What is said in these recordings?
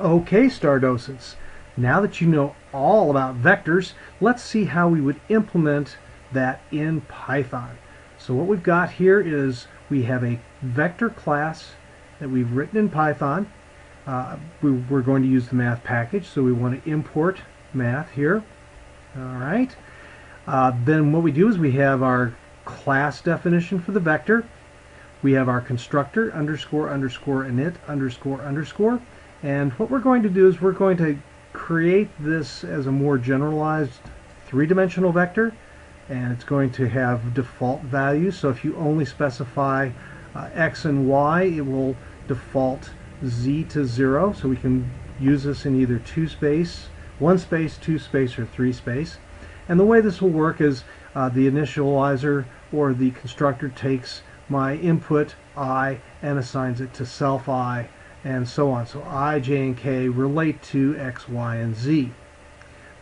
Okay, star docents, now that you know all about vectors, let's see how we would implement that in Python. So what we've got here is we have a vector class that we've written in Python. We're going to use the math package, so we want to import math here. Alright. Then what we do is we have our class definition for the vector. We have our constructor, underscore, underscore, init, underscore, underscore. And what we're going to do is we're going to create this as a more generalized three-dimensional vector, and it's going to have default values. So if you only specify x and y, it will default z to 0. So we can use this in either 2-space, 1-space, 2-space, or 3-space. And the way this will work is the initializer or the constructor takes my input I and assigns it to self I, and so on. So I, j, and k relate to x, y, and z.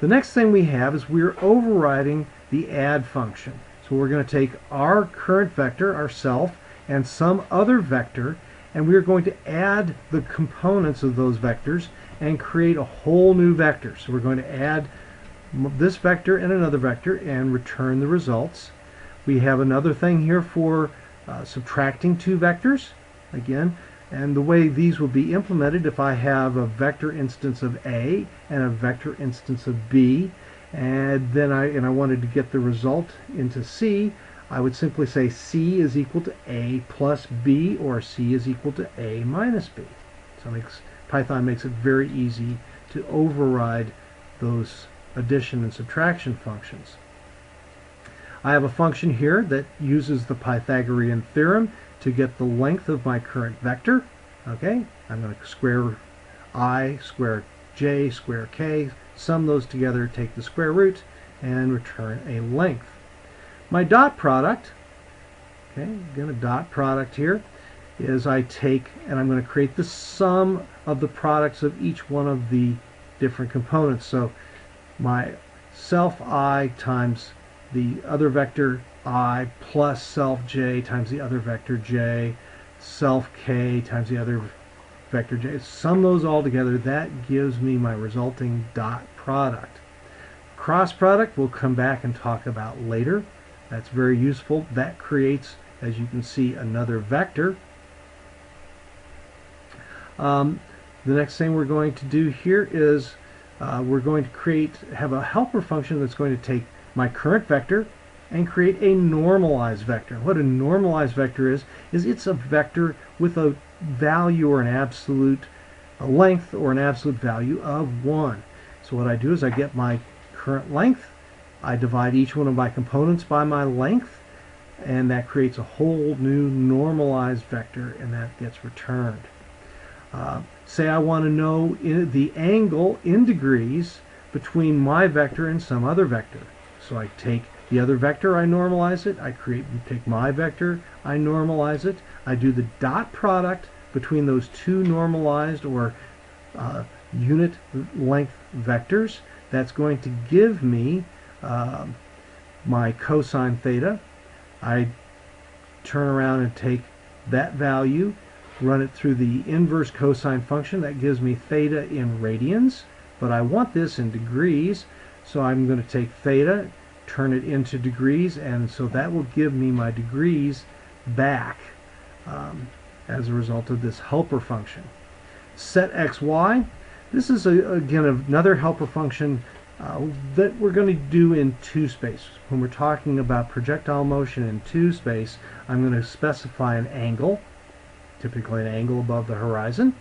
The next thing we have is we're overriding the add function. So we're going to take our current vector, our self, and some other vector, and we're going to add the components of those vectors and create a whole new vector. So we're going to add this vector and another vector and return the results. We have another thing here for subtracting two vectors. Again, and the way these will be implemented, if I have a vector instance of A and a vector instance of B, and then I wanted to get the result into C, I would simply say C is equal to A plus B, or C is equal to A minus B. So Python makes it very easy to override those addition and subtraction functions. I have a function here that uses the Pythagorean theorem to get the length of my current vector. Okay, I'm going to square I, square j, square k, sum those together, take the square root, and return a length. My dot product, okay, again a dot product here, is I take and I'm going to create the sum of the products of each one of the different components. So my self I times the other vector I plus self j times the other vector j, self k times the other vector j. Sum those all together. That gives me my resulting dot product. Cross product we'll come back and talk about later. That's very useful. That creates, as you can see, another vector. The next thing we're going to do here is we're going to have a helper function that's going to take my current vector and create a normalized vector. What a normalized vector is it's a vector with a value or an absolute length or an absolute value of 1. So what I do is I get my current length, I divide each one of my components by my length, and that creates a whole new normalized vector, and that gets returned. Say I want to know the angle in degrees between my vector and some other vector. So I take the other vector, I normalize it, take my vector, I normalize it, I do the dot product between those two normalized or unit length vectors. That's going to give me my cosine theta. I turn around and take that value, run it through the inverse cosine function. That gives me theta in radians, but I want this in degrees, so I'm going to take theta, turn it into degrees, and so that will give me my degrees back as a result of this helper function. Set xy, this is again another helper function that we're going to do in 2-space. When we're talking about projectile motion in 2-space, I'm going to specify an angle, typically an angle above the horizon,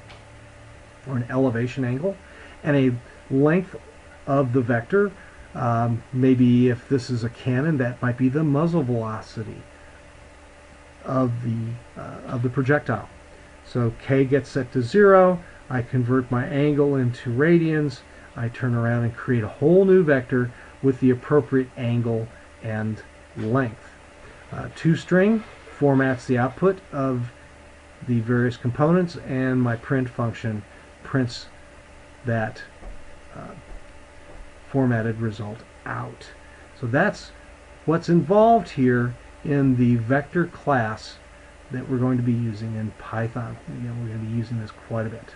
or an elevation angle, and a length of the vector. Maybe if this is a cannon, that might be the muzzle velocity of the projectile. So k gets set to 0. I convert my angle into radians. I turn around and create a whole new vector with the appropriate angle and length. ToString formats the output of the various components, and my print function prints that formatted result out. So that's what's involved here in the vector class that we're going to be using in Python. We're going to be using this quite a bit.